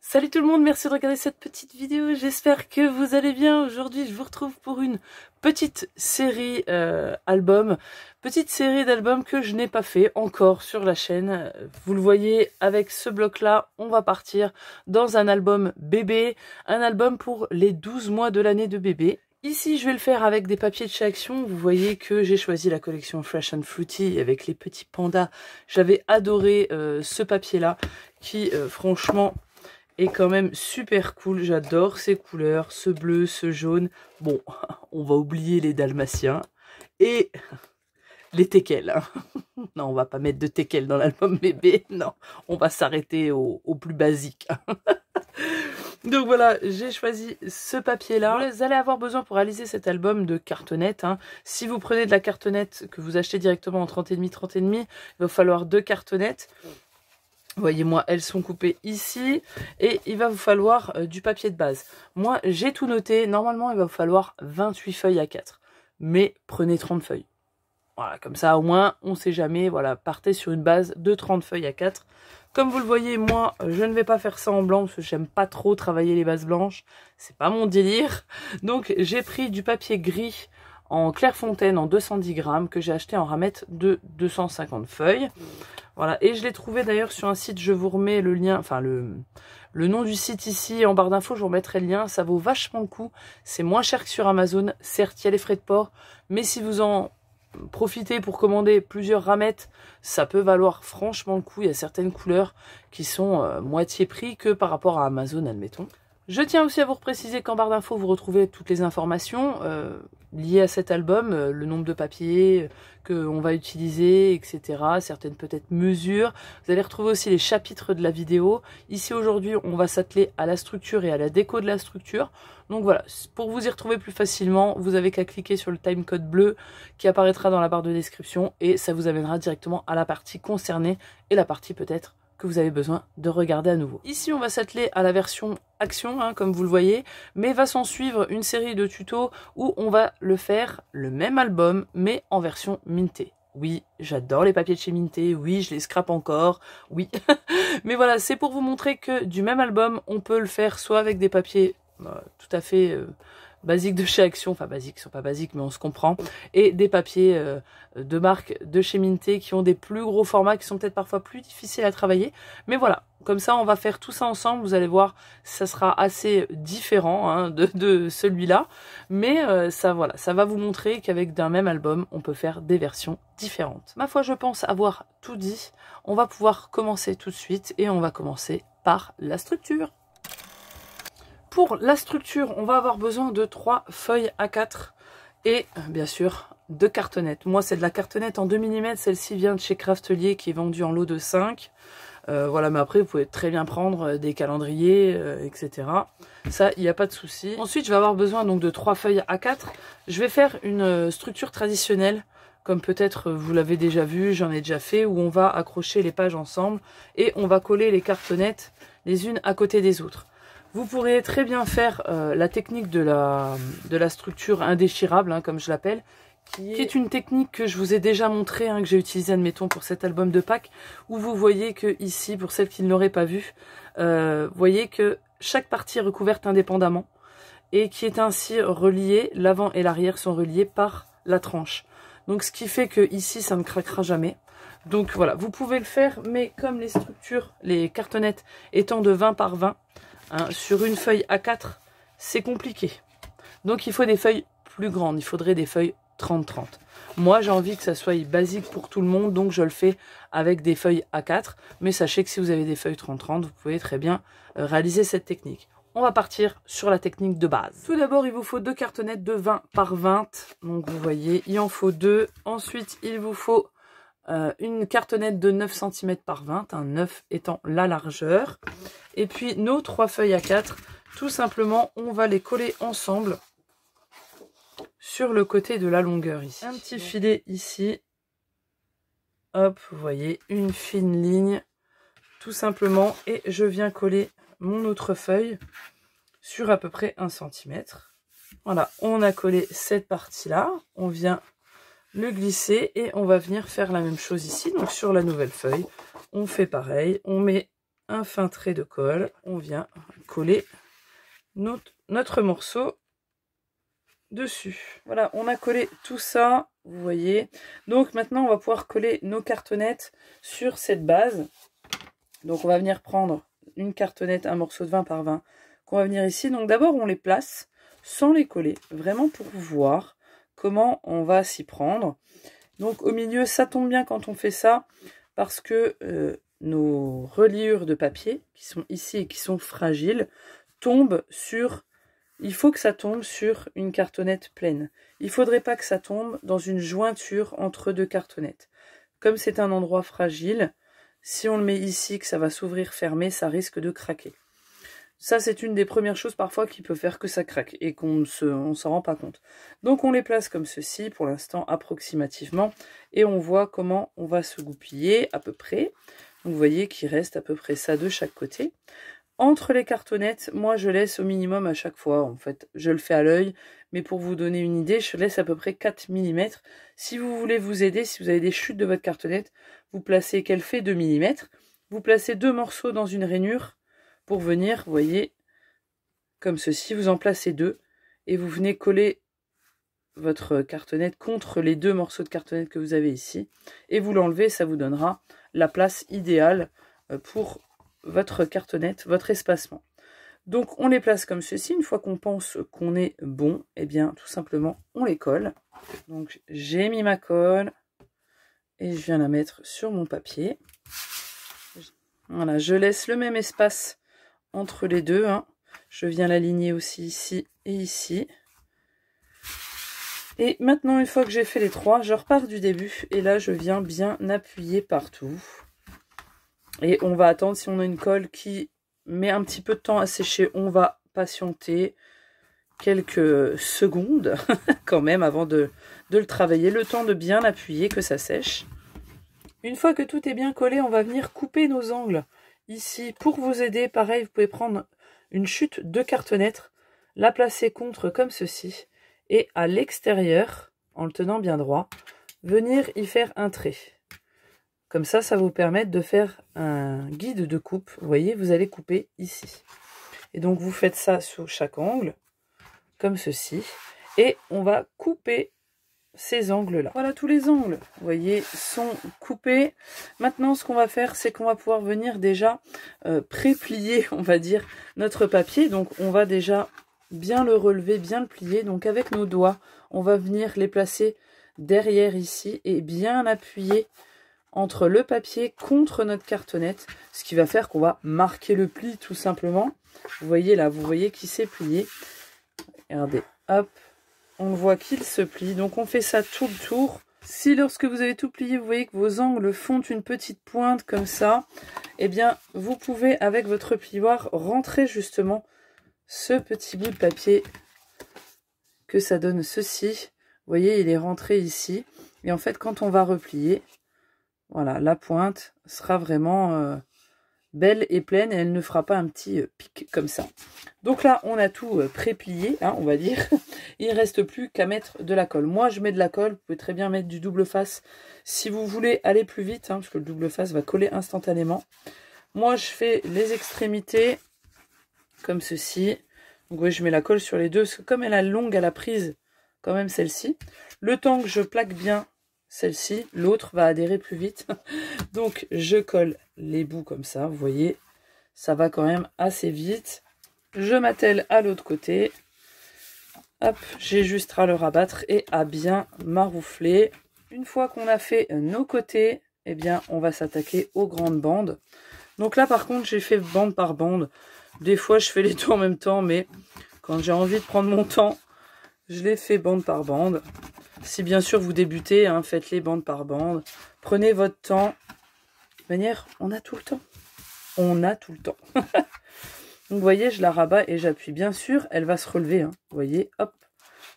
Salut tout le monde, merci de regarder cette petite vidéo, j'espère que vous allez bien. Aujourd'hui je vous retrouve pour une petite série petite série d'albums que je n'ai pas fait encore sur la chaîne. Vous le voyez, avec ce bloc là, on va partir dans un album bébé, un album pour les 12 mois de l'année de bébé. Ici, je vais le faire avec des papiers de chez Action. Vous voyez que j'ai choisi la collection Fresh and Fruity avec les petits pandas. J'avais adoré ce papier-là qui, franchement, est quand même super cool. J'adore ces couleurs, ce bleu, ce jaune. Bon, on va oublier les dalmatiens et les teckels. Non, on va pas mettre de teckels dans l'album bébé. Non, on va s'arrêter au plus basique. Donc voilà, j'ai choisi ce papier-là. Vous allez avoir besoin pour réaliser cet album de cartonnette. Si vous prenez de la cartonnette que vous achetez directement en 30,5, 30,5, il va falloir 2 cartonnettes. Voyez-moi, elles sont coupées ici. Et il va vous falloir du papier de base. Moi, j'ai tout noté. Normalement, il va vous falloir 28 feuilles à 4. Mais prenez 30 feuilles. Voilà, comme ça, au moins, on ne sait jamais. Voilà, partez sur une base de 30 feuilles à 4. Comme vous le voyez, moi, je ne vais pas faire ça en blanc parce que j'aime pas trop travailler les bases blanches. C'est pas mon délire. Donc, j'ai pris du papier gris en Clairefontaine en 210 grammes que j'ai acheté en ramette de 250 feuilles. Voilà, et je l'ai trouvé d'ailleurs sur un site, je vous remets le lien, enfin le nom du site ici en barre d'infos, je vous remettrai le lien. Ça vaut vachement le coup. C'est moins cher que sur Amazon. Certes, il y a les frais de port, mais si vous en profitez pour commander plusieurs ramettes, ça peut valoir franchement le coup. Il y a certaines couleurs qui sont moitié prix que par rapport à Amazon, admettons. Je tiens aussi à vous préciser qu'en barre d'infos, vous retrouvez toutes les informations liées à cet album, le nombre de papiers qu'on va utiliser, etc. Certaines peut-être mesures. Vous allez retrouver aussi les chapitres de la vidéo. Ici aujourd'hui, on va s'atteler à la structure et à la déco de la structure. Donc voilà, pour vous y retrouver plus facilement, vous avez qu'à cliquer sur le timecode bleu qui apparaîtra dans la barre de description et ça vous amènera directement à la partie concernée et la partie peut-être que vous avez besoin de regarder à nouveau. Ici, on va s'atteler à la version Action, comme vous le voyez, mais va s'en suivre une série de tutos où on va le faire le même album, mais en version Minté. Oui, j'adore les papiers de chez Minté, oui, je les scrape encore, oui. Mais voilà, c'est pour vous montrer que du même album, on peut le faire soit avec des papiers tout à fait basiques de chez Action, enfin basiques, ils sont pas basiques, mais on se comprend, et des papiers de marque de chez Minté qui ont des plus gros formats, qui sont peut-être parfois plus difficiles à travailler, mais voilà, comme ça on va faire tout ça ensemble, vous allez voir, ça sera assez différent de celui-là, mais ça va vous montrer qu'avec d'un même album, on peut faire des versions différentes. Ma foi, je pense avoir tout dit, on va pouvoir commencer tout de suite, et on va commencer par la structure. Pour la structure, on va avoir besoin de 3 feuilles A4 et bien sûr 2 cartonnettes. Moi, c'est de la cartonnette en 2 mm. Celle-ci vient de chez Craftelier qui est vendue en lot de 5. Voilà, mais après, vous pouvez très bien prendre des calendriers, etc. Ça, il n'y a pas de souci. Ensuite, je vais avoir besoin donc de 3 feuilles A4. Je vais faire une structure traditionnelle, comme peut-être vous l'avez déjà vu, j'en ai déjà fait, où on va accrocher les pages ensemble et on va coller les cartonnettes les unes à côté des autres. Vous pourrez très bien faire la technique de la structure indéchirable, comme je l'appelle, qui est une technique que je vous ai déjà montrée, que j'ai utilisée, admettons, pour cet album de Pâques, où vous voyez que ici, pour celles qui ne l'auraient pas vu, vous voyez que chaque partie est recouverte indépendamment et qui est ainsi reliée, l'avant et l'arrière sont reliés par la tranche. Donc ce qui fait que ici, ça ne craquera jamais. Donc voilà, vous pouvez le faire, mais comme les structures, les cartonnettes étant de 20 par 20, sur une feuille A4, c'est compliqué. Donc il faut des feuilles plus grandes, il faudrait des feuilles 30-30. Moi j'ai envie que ça soit basique pour tout le monde, donc je le fais avec des feuilles A4. Mais sachez que si vous avez des feuilles 30-30, vous pouvez très bien réaliser cette technique. On va partir sur la technique de base. Tout d'abord, il vous faut 2 cartonnettes de 20 par 20. Donc vous voyez, il en faut 2. Ensuite, il vous faut une cartonnette de 9 cm par 20, 9 étant la largeur. Et puis nos 3 feuilles A4, tout simplement, on va les coller ensemble sur le côté de la longueur ici. Un petit filet ici. Hop, vous voyez, une fine ligne, tout simplement. Et je viens coller mon autre feuille sur à peu près 1 cm. Voilà, on a collé cette partie-là. On vient le glisser et on va venir faire la même chose ici. Donc sur la nouvelle feuille, on fait pareil. On met un fin trait de colle. On vient coller notre morceau dessus. Voilà, on a collé tout ça, vous voyez. Donc maintenant, on va pouvoir coller nos cartonnettes sur cette base. Donc on va venir prendre une cartonnette, un morceau de 20 par 20 qu'on va venir ici. Donc d'abord, on les place sans les coller, vraiment pour voir comment on va s'y prendre. Donc au milieu, ça tombe bien quand on fait ça, parce que nos reliures de papier, qui sont ici et qui sont fragiles, tombent sur... Il faut que ça tombe sur une cartonnette pleine. Il ne faudrait pas que ça tombe dans une jointure entre deux cartonnettes. Comme c'est un endroit fragile, si on le met ici, que ça va s'ouvrir, fermer, ça risque de craquer. Ça, c'est une des premières choses parfois qui peut faire que ça craque et qu'on ne s'en rend pas compte. Donc on les place comme ceci, pour l'instant approximativement, et on voit comment on va se goupiller à peu près. Donc vous voyez qu'il reste à peu près ça de chaque côté. Entre les cartonnettes, moi je laisse au minimum à chaque fois, en fait, je le fais à l'œil, mais pour vous donner une idée, je laisse à peu près 4 mm. Si vous voulez vous aider, si vous avez des chutes de votre cartonnette, vous placez qu'elle fait 2 mm, vous placez 2 morceaux dans une rainure pour venir, vous voyez, comme ceci, vous en placez 2, et vous venez coller votre cartonnette contre les 2 morceaux de cartonnette que vous avez ici, et vous l'enlevez, ça vous donnera la place idéale pour votre cartonnette, votre espacement. Donc on les place comme ceci. Une fois qu'on pense qu'on est bon, et bien tout simplement on les colle. Donc j'ai mis ma colle et je viens la mettre sur mon papier. Voilà, je laisse le même espace entre les deux, hein. Je viens l'aligner aussi ici et ici. Et maintenant, une fois que j'ai fait les 3, je repars du début et là je viens bien appuyer partout. Et on va attendre, si on a une colle qui met un petit peu de temps à sécher, on va patienter quelques secondes quand même avant de le travailler. Le temps de bien appuyer, que ça sèche. Une fois que tout est bien collé, on va venir couper nos angles. Ici, pour vous aider, pareil, vous pouvez prendre une chute de cartonnette, la placer contre comme ceci. Et à l'extérieur, en le tenant bien droit, venir y faire un trait. Comme ça, ça va vous permettre de faire un guide de coupe. Vous voyez, vous allez couper ici. Et donc, vous faites ça sur chaque angle, comme ceci. Et on va couper ces angles-là. Voilà, tous les angles, vous voyez, sont coupés. Maintenant, ce qu'on va faire, c'est qu'on va pouvoir venir déjà pré-plier, on va dire, notre papier. Donc, on va déjà bien le relever, bien le plier. Donc, avec nos doigts, on va venir les placer derrière ici et bien appuyer entre le papier contre notre cartonnette, ce qui va faire qu'on va marquer le pli tout simplement. Vous voyez là, vous voyez qu'il s'est plié. Regardez, hop, on voit qu'il se plie. Donc on fait ça tout le tour. Si lorsque vous avez tout plié, vous voyez que vos angles font une petite pointe comme ça, eh bien vous pouvez avec votre plioir rentrer justement ce petit bout de papier, que ça donne ceci. Vous voyez, il est rentré ici. Et en fait, quand on va replier, voilà, la pointe sera vraiment belle et pleine et elle ne fera pas un petit pic comme ça. Donc là, on a tout pré-plié, hein, on va dire. Il ne reste plus qu'à mettre de la colle. Moi, je mets de la colle. Vous pouvez très bien mettre du double face si vous voulez aller plus vite, hein, parce que le double face va coller instantanément. Moi, je fais les extrémités comme ceci. Donc, oui, je mets la colle sur les deux, parce que comme elle est longue à la prise, quand même celle-ci, le temps que je plaque bien celle-ci, l'autre va adhérer plus vite. Donc je colle les bouts comme ça, vous voyez, ça va quand même assez vite. Je m'attelle à l'autre côté. Hop, j'ai juste à le rabattre et à bien maroufler. Une fois qu'on a fait nos côtés, eh bien on va s'attaquer aux grandes bandes. Donc là par contre j'ai fait bande par bande. Des fois je fais les deux en même temps, mais quand j'ai envie de prendre mon temps, je les fais bande par bande. Si bien sûr vous débutez, hein, faites-les bande par bande. Prenez votre temps. De toute manière, on a tout le temps. On a tout le temps. Donc vous voyez, je la rabats et j'appuie. Bien sûr, elle va se relever. Hein. Vous voyez, hop.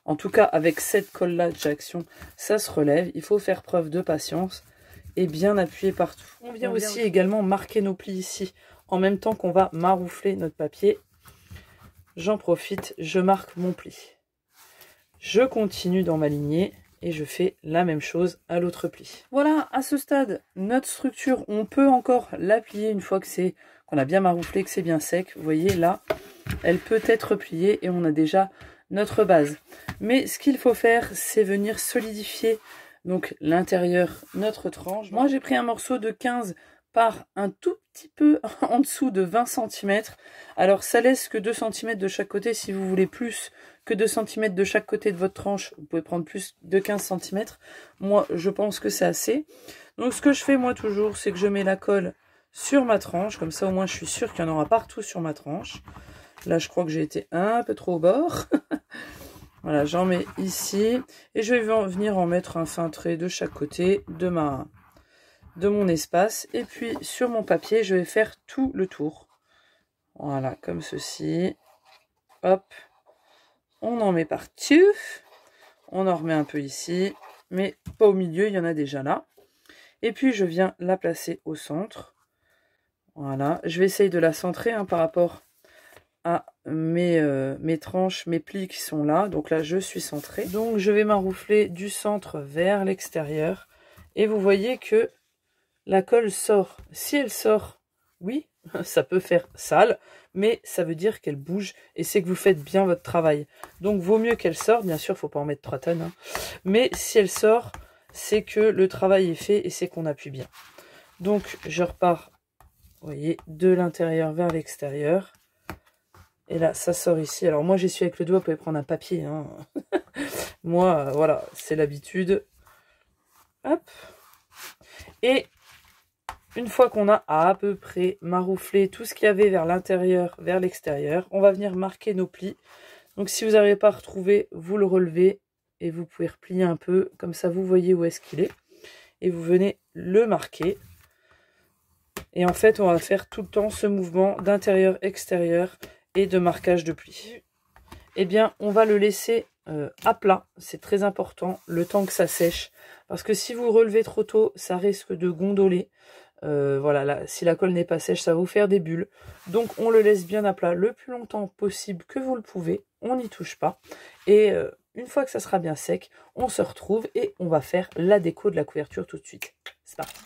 En tout cas, avec cette colle-là d'action, ça se relève. Il faut faire preuve de patience et bien appuyer partout. On vient aussi également marquer nos plis ici. En même temps qu'on va maroufler notre papier. J'en profite, je marque mon pli. Je continue dans ma lignée Et je fais la même chose à l'autre pli. Voilà, à ce stade, notre structure, on peut encore la plier une fois que qu'on a bien marouflé, que c'est bien sec. Vous voyez, là, elle peut être pliée et on a déjà notre base. Mais ce qu'il faut faire, c'est venir solidifier donc l'intérieur, notre tranche. Moi, j'ai pris un morceau de 15 par un tout petit peu en dessous de 20 cm. Alors, ça laisse que 2 cm de chaque côté. Si vous voulez plus que 2 cm de chaque côté de votre tranche, vous pouvez prendre plus de 15 cm. Moi, je pense que c'est assez. Donc, ce que je fais, moi, toujours, c'est que je mets la colle sur ma tranche. Comme ça, au moins, je suis sûre qu'il y en aura partout sur ma tranche. Là, je crois que j'ai été un peu trop au bord. Voilà, j'en mets ici. Et je vais venir en mettre un fin trait de chaque côté de mon espace. Et puis, sur mon papier, je vais faire tout le tour. Voilà, comme ceci. Hop. On en met partout. On en remet un peu ici. Mais pas au milieu, il y en a déjà là. Et puis, je viens la placer au centre. Voilà. Je vais essayer de la centrer par rapport à mes tranches, mes plis qui sont là. Donc là, je suis centrée. Donc, je vais m'enroufler du centre vers l'extérieur. Et vous voyez que la colle sort. Si elle sort, oui, ça peut faire sale, mais ça veut dire qu'elle bouge et c'est que vous faites bien votre travail. Donc, vaut mieux qu'elle sorte. Bien sûr, il ne faut pas en mettre 3 tonnes. Hein. Mais si elle sort, c'est que le travail est fait et c'est qu'on appuie bien. Donc, je repars, vous voyez, de l'intérieur vers l'extérieur. Et là, ça sort ici. Alors, moi, j'essuie avec le doigt. Vous pouvez prendre un papier. Hein. Moi, voilà, c'est l'habitude. Hop. Et une fois qu'on a à peu près marouflé tout ce qu'il y avait vers l'intérieur, vers l'extérieur, on va venir marquer nos plis. Donc, si vous n'arrivez pas à retrouver, vous le relevez. Et vous pouvez replier un peu. Comme ça, vous voyez où est-ce qu'il est. Et vous venez le marquer. Et en fait, on va faire tout le temps ce mouvement d'intérieur-extérieur et de marquage de plis. Eh bien, on va le laisser à plat, c'est très important, le temps que ça sèche. Parce que si vous relevez trop tôt, ça risque de gondoler. Voilà, là, si la colle n'est pas sèche, ça va vous faire des bulles. Donc, on le laisse bien à plat le plus longtemps possible que vous le pouvez. On n'y touche pas. Et une fois que ça sera bien sec, on se retrouve et on va faire la déco de la couverture tout de suite. C'est parti.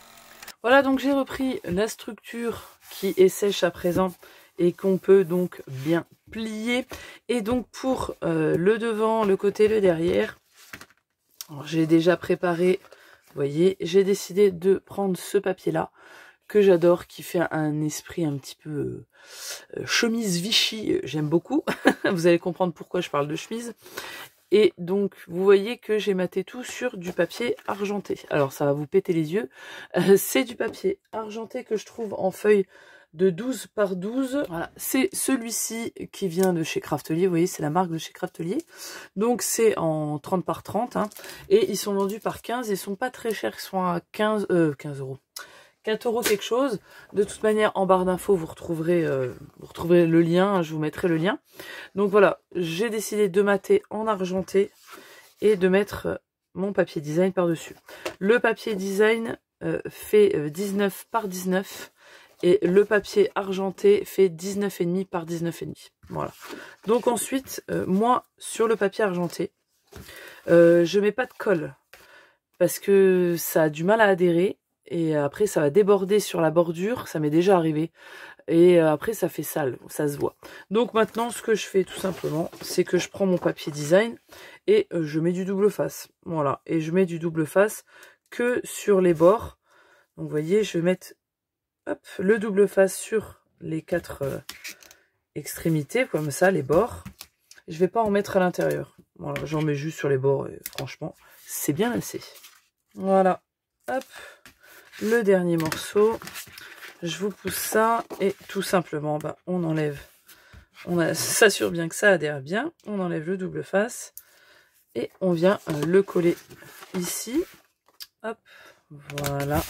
Voilà, donc j'ai repris la structure qui est sèche à présent et qu'on peut donc bien plier. Et donc pour le devant, le côté, le derrière, j'ai déjà préparé, vous voyez, j'ai décidé de prendre ce papier-là, que j'adore, qui fait un esprit un petit peu chemise Vichy, j'aime beaucoup. Vous allez comprendre pourquoi je parle de chemise. Et donc, vous voyez que j'ai maté tout sur du papier argenté. Alors, ça va vous péter les yeux. C'est du papier argenté que je trouve en feuille de 12 par 12. Voilà, c'est celui-ci qui vient de chez Craftelier. Vous voyez, c'est la marque de chez Craftelier. Donc, c'est en 30 par 30. Hein, et ils sont vendus par 15. Ils sont pas très chers. Ils sont à 15 euros. 4 euros quelque chose. De toute manière, en barre d'infos, vous retrouverez le lien. Je vous mettrai le lien. Donc voilà, j'ai décidé de mater en argenté et de mettre mon papier design par-dessus. Le papier design fait 19 par 19 et le papier argenté fait 19,5 par 19,5. Voilà. Donc ensuite, moi, sur le papier argenté, je mets pas de colle parce que ça a du mal à adhérer. Et après, ça va déborder sur la bordure. Ça m'est déjà arrivé. Et après, ça fait sale. Ça se voit. Donc maintenant, ce que je fais tout simplement, c'est que je prends mon papier design et je mets du double face. Voilà. Et je mets du double face que sur les bords. Donc vous voyez, je vais mettre hop, le double face sur les 4 extrémités. Comme ça, les bords. Je vais pas en mettre à l'intérieur. Voilà, j'en mets juste sur les bords. Et franchement, c'est bien assez. Voilà. Hop. Le dernier morceau, je vous pousse ça et tout simplement, on enlève, on s'assure bien que ça adhère bien, on enlève le double face et on vient le coller ici, hop, voilà,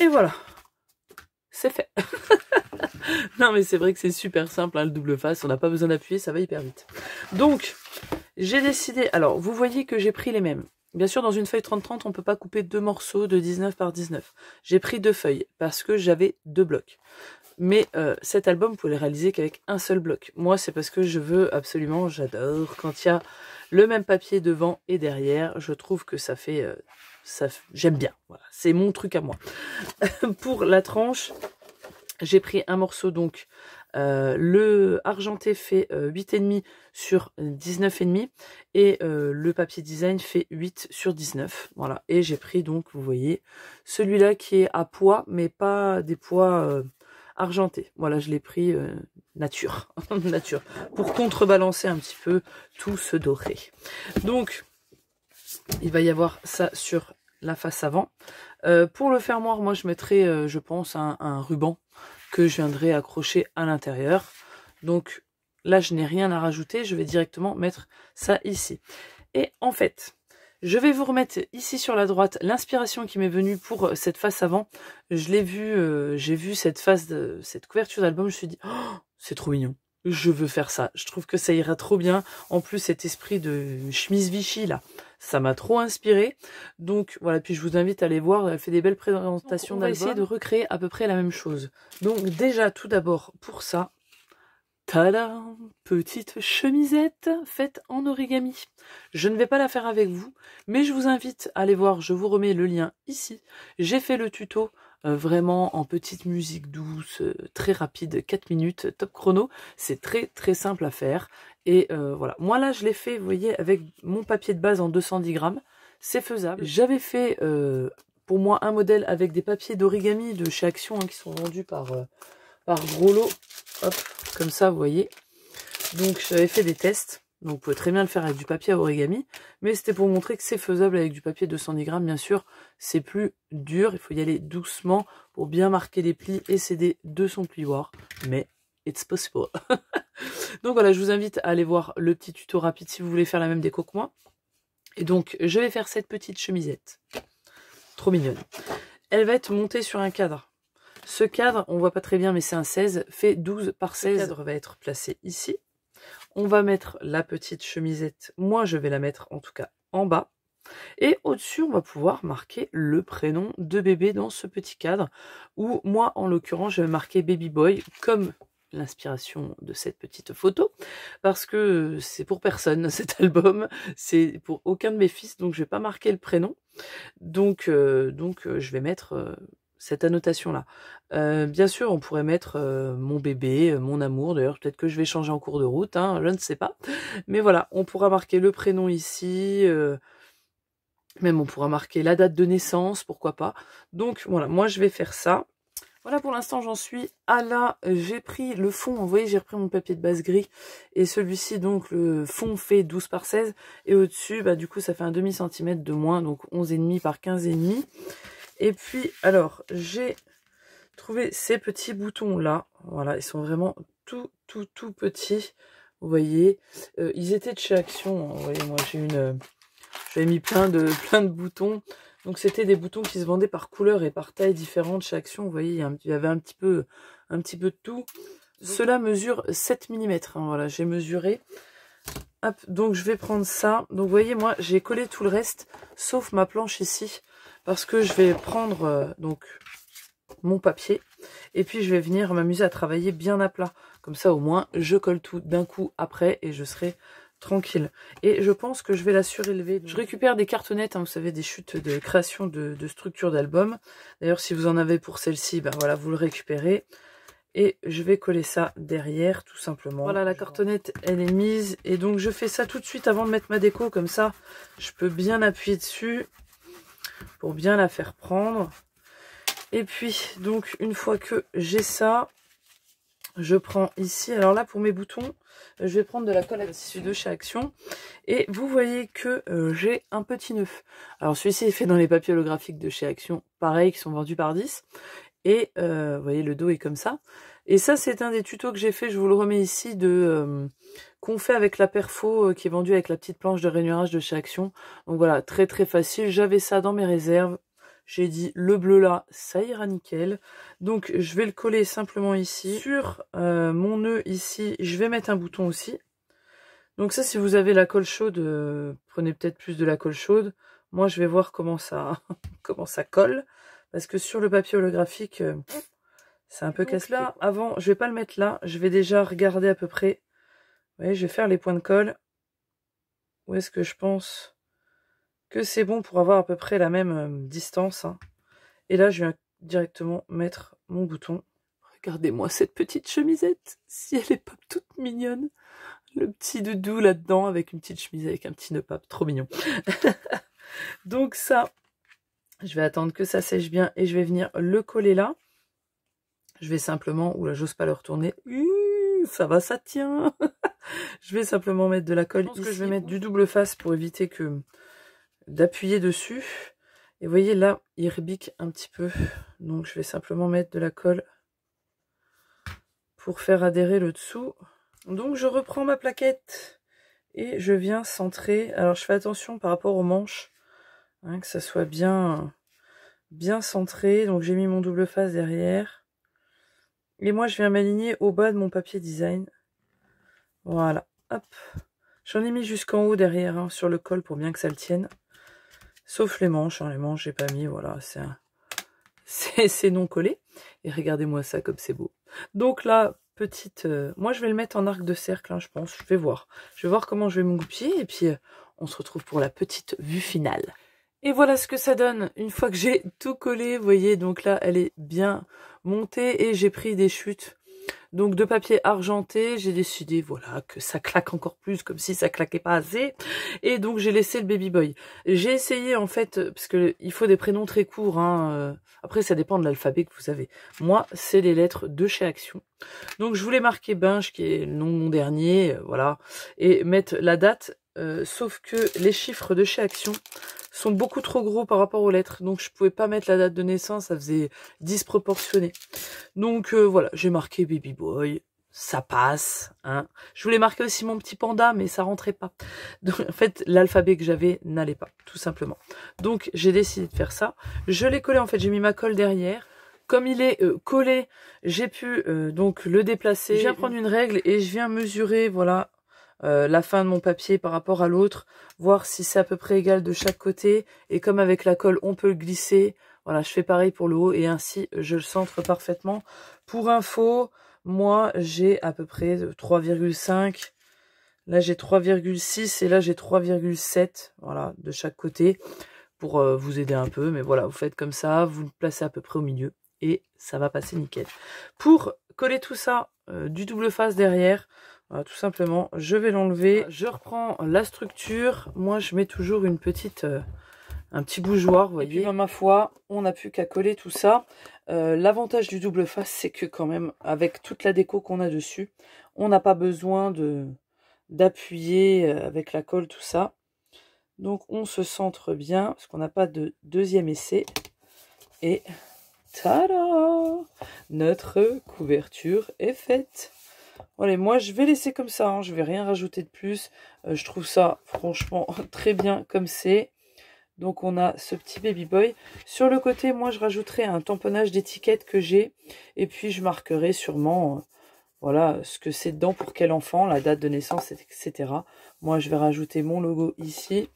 et voilà, c'est fait. Non mais c'est vrai que c'est super simple, hein, le double face, on n'a pas besoin d'appuyer, ça va hyper vite. Donc, j'ai décidé, alors vous voyez que j'ai pris les mêmes. Bien sûr, dans une feuille 30-30, on ne peut pas couper 2 morceaux de 19 par 19. J'ai pris 2 feuilles parce que j'avais 2 blocs. Mais cet album, vous pouvez le réaliser qu'avec un seul bloc. Moi, c'est parce que je veux absolument, j'adore quand il y a le même papier devant et derrière. Je trouve que ça fait... j'aime bien, voilà, c'est mon truc à moi. Pour la tranche, j'ai pris un morceau, donc le argenté fait 8,5 sur 19,5 et le papier design fait 8 sur 19. Voilà, et j'ai pris donc, vous voyez, celui-là qui est à pois, mais pas des pois argentés. Voilà, je l'ai pris nature, nature, pour contrebalancer un petit peu tout ce doré. Donc, il va y avoir ça sur la face avant. Pour le fermoir, moi je mettrai, je pense, un ruban que je viendrai accrocher à l'intérieur. Donc là, je n'ai rien à rajouter, je vais directement mettre ça ici. Et en fait, je vais vous remettre ici sur la droite l'inspiration qui m'est venue pour cette face avant. Je l'ai vu, j'ai vu cette cette couverture d'album, je me suis dit, oh, c'est trop mignon. Je veux faire ça. Je trouve que ça ira trop bien. En plus, cet esprit de chemise Vichy, là, ça m'a trop inspiré. Donc, voilà. Puis, je vous invite à aller voir. Elle fait des belles présentations d'albums. On va essayer de recréer à peu près la même chose. Donc, déjà, tout d'abord, pour ça, tada, petite chemisette faite en origami. Je ne vais pas la faire avec vous, mais je vous invite à aller voir. Je vous remets le lien ici. J'ai fait le tuto. Vraiment en petite musique douce, très rapide, 4 minutes, top chrono. C'est très très simple à faire. Et voilà, moi là je l'ai fait, vous voyez, avec mon papier de base en 210 grammes. C'est faisable. J'avais fait pour moi un modèle avec des papiers d'origami de chez Action qui sont vendus par gros lot. Hop, comme ça, vous voyez. Donc j'avais fait des tests. Donc vous pouvez très bien le faire avec du papier à origami, mais c'était pour montrer que c'est faisable avec du papier 210 grammes, bien sûr. C'est plus dur, il faut y aller doucement pour bien marquer les plis et s'aider de son plioir, mais it's possible. Donc voilà, je vous invite à aller voir le petit tuto rapide si vous voulez faire la même déco que moi. Et donc je vais faire cette petite chemisette, trop mignonne. Elle va être montée sur un cadre. Ce cadre, on voit pas très bien, mais c'est un 16, fait 12 par 16. Le cadre va être placé ici. On va mettre la petite chemisette, moi je vais la mettre en tout cas en bas. Et au-dessus, on va pouvoir marquer le prénom de bébé dans ce petit cadre. Où moi, en l'occurrence, je vais marquer Baby Boy comme l'inspiration de cette petite photo. Parce que c'est pour personne cet album, c'est pour aucun de mes fils, donc je vais pas marquer le prénom. Donc je vais mettre... cette annotation-là. Bien sûr, on pourrait mettre mon bébé, mon amour. D'ailleurs, peut-être que je vais changer en cours de route, hein, je ne sais pas. Mais voilà, on pourra marquer le prénom ici. Même on pourra marquer la date de naissance, pourquoi pas. Donc voilà, moi je vais faire ça. Voilà, pour l'instant, j'en suis à là. J'ai pris le fond, vous voyez, j'ai repris mon papier de base gris. Et celui-ci, donc, le fond fait 12 par 16. Et au-dessus, bah, du coup, ça fait un demi-centimètre de moins, donc 11,5 par 15,5. Et puis, alors, j'ai trouvé ces petits boutons-là. Voilà, ils sont vraiment tout petits. Vous voyez, ils étaient de chez Action. Vous voyez, moi, j'avais mis plein de boutons. Donc, c'était des boutons qui se vendaient par couleur et par taille différente chez Action. Vous voyez, il y avait un petit peu de tout. Cela mesure 7 mm. Hein, voilà, j'ai mesuré. Hop, donc, je vais prendre ça. Donc, vous voyez, moi, j'ai collé tout le reste, sauf ma planche ici. Parce que je vais prendre donc mon papier et puis je vais venir m'amuser à travailler bien à plat. Comme ça au moins je colle tout d'un coup après et je serai tranquille. Et je pense que je vais la surélever. Je récupère des cartonnettes, hein, vous savez, des chutes de création de structure d'album. D'ailleurs si vous en avez pour celle-ci, ben voilà, vous le récupérez. Et je vais coller ça derrière tout simplement. Voilà, la cartonnette elle est mise. Et donc je fais ça tout de suite avant de mettre ma déco. Comme ça je peux bien appuyer dessus pour bien la faire prendre. Et puis, donc, une fois que j'ai ça, je prends ici. Alors là, pour mes boutons, je vais prendre de la colle à tissu de chez Action. Et vous voyez que j'ai un petit nœud. Alors, celui-ci est fait dans les papiers holographiques de chez Action. Pareil, qui sont vendus par 10. Et, vous voyez, le dos est comme ça. Et ça, c'est un des tutos que j'ai fait. Je vous le remets ici qu'on fait avec la perfo qui est vendue avec la petite planche de rainurage de chez Action. Donc voilà, très très facile. J'avais ça dans mes réserves. J'ai dit le bleu là, ça ira nickel. Donc je vais le coller simplement ici. Sur mon nœud ici, je vais mettre un bouton aussi. Donc ça, si vous avez la colle chaude, prenez peut-être plus de la colle chaude. Moi, je vais voir comment ça, comment ça colle. Parce que sur le papier holographique, C'est un peu casse-pied. Là, avant, je vais pas le mettre là. Je vais déjà regarder à peu près. Vous voyez, je vais faire les points de colle. Où est-ce que je pense que c'est bon pour avoir à peu près la même distance. Hein. Et là, je viens directement mettre mon bouton. Regardez-moi cette petite chemisette. Si elle est pas toute mignonne. Le petit doudou là-dedans avec une petite chemise avec un petit nœud pape. Trop mignon. Donc ça, je vais attendre que ça sèche bien et je vais venir le coller là. Je vais simplement, oula, j'ose pas le retourner. Ça va, ça tient. Je vais simplement mettre de la colle. Je pense que je vais mettre du double face pour éviter que d'appuyer dessus. Et vous voyez là, il rebique un petit peu. Donc je vais simplement mettre de la colle pour faire adhérer le dessous. Donc je reprends ma plaquette et je viens centrer. Alors je fais attention par rapport aux manches, hein, que ça soit bien centré. Donc j'ai mis mon double face derrière. Et moi, je viens m'aligner au bas de mon papier design. Voilà, hop. J'en ai mis jusqu'en haut derrière, hein, sur le col, pour bien que ça le tienne. Sauf les manches, hein, les manches, j'ai pas mis, voilà, c'est non collé. Et regardez-moi ça, comme c'est beau. Donc là, petite... moi, je vais le mettre en arc de cercle, hein, je pense. Je vais voir. Je vais voir comment je vais me goupiller. Et puis, on se retrouve pour la petite vue finale. Et voilà ce que ça donne une fois que j'ai tout collé. Vous voyez, donc là, elle est bien montée et j'ai pris des chutes. Donc de papier argenté, j'ai décidé, voilà, que ça claque encore plus, comme si ça claquait pas assez. Et donc j'ai laissé le baby boy. J'ai essayé en fait, parce que il faut des prénoms très courts. Hein, après, ça dépend de l'alphabet que vous avez. Moi, c'est les lettres de chez Action. Donc je voulais marquer Binge, qui est le nom de mon dernier, voilà, et mettre la date. Sauf que les chiffres de chez Action sont beaucoup trop gros par rapport aux lettres, donc je pouvais pas mettre la date de naissance, ça faisait disproportionné. Donc voilà, j'ai marqué Baby Boy, ça passe. Hein. Je voulais marquer aussi mon petit panda, mais ça rentrait pas. Donc en fait, l'alphabet que j'avais n'allait pas, tout simplement. Donc j'ai décidé de faire ça. Je l'ai collé, en fait, j'ai mis ma colle derrière. Comme il est collé, j'ai pu donc le déplacer. Je viens prendre une règle et je viens mesurer, voilà, la fin de mon papier par rapport à l'autre, voir si c'est à peu près égal de chaque côté, et comme avec la colle on peut le glisser, voilà, je fais pareil pour le haut et ainsi je le centre parfaitement. Pour info, moi j'ai à peu près 3,5, là j'ai 3,6 et là j'ai 3,7, voilà, de chaque côté, pour vous aider un peu, mais voilà, vous faites comme ça, vous le placez à peu près au milieu et ça va passer nickel. Pour coller tout ça, du double face derrière, voilà, tout simplement, je vais l'enlever. Je reprends la structure. Moi, je mets toujours une petite, un petit bougeoir, vous voyez. Et puis, ma foi, on n'a plus qu'à coller tout ça. L'avantage du double face, c'est que quand même, avec toute la déco qu'on a dessus, on n'a pas besoin d'appuyer avec la colle, tout ça. Donc, on se centre bien, parce qu'on n'a pas de deuxième essai. Et, tada! Notre couverture est faite. Voilà, moi je vais laisser comme ça, hein, je vais rien rajouter de plus. Je trouve ça franchement très bien comme c'est. Donc on a ce petit baby boy. Sur le côté, moi je rajouterai un tamponnage d'étiquette que j'ai. Et puis je marquerai sûrement voilà, ce que c'est dedans pour quel enfant, la date de naissance, etc. Moi je vais rajouter mon logo ici.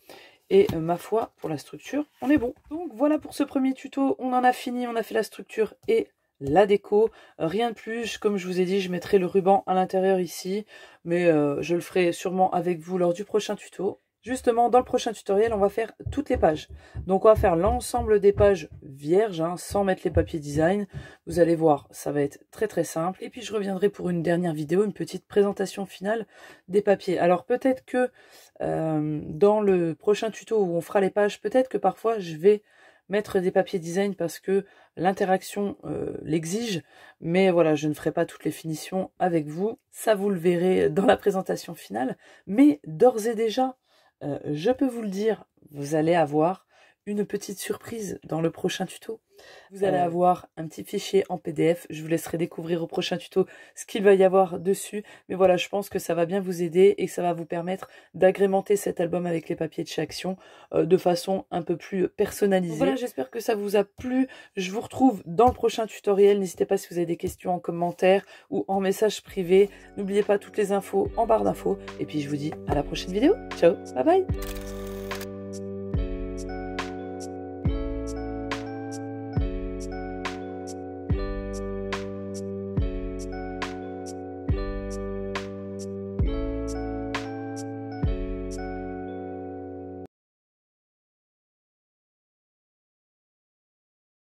Et ma foi, pour la structure, on est bon. Donc voilà pour ce premier tuto, on en a fini, on a fait la structure et la déco, rien de plus. Comme je vous ai dit, je mettrai le ruban à l'intérieur ici, mais je le ferai sûrement avec vous lors du prochain tuto. Justement, dans le prochain tutoriel, on va faire toutes les pages. Donc on va faire l'ensemble des pages vierges, hein, sans mettre les papiers design. Vous allez voir, ça va être très très simple. Et puis je reviendrai pour une dernière vidéo, une petite présentation finale des papiers. Alors peut-être que dans le prochain tuto où on fera les pages, peut-être que parfois je vais mettre des papiers design parce que l'interaction l'exige, mais voilà, je ne ferai pas toutes les finitions avec vous, ça vous le verrez dans la présentation finale, mais d'ores et déjà, je peux vous le dire, vous allez avoir une petite surprise dans le prochain tuto. Vous allez avoir un petit fichier en PDF. Je vous laisserai découvrir au prochain tuto ce qu'il va y avoir dessus. Mais voilà, je pense que ça va bien vous aider et que ça va vous permettre d'agrémenter cet album avec les papiers de chez Action de façon un peu plus personnalisée. Donc voilà, j'espère que ça vous a plu. Je vous retrouve dans le prochain tutoriel. N'hésitez pas si vous avez des questions en commentaire ou en message privé. N'oubliez pas toutes les infos en barre d'infos. Et puis je vous dis à la prochaine vidéo. Ciao, bye bye.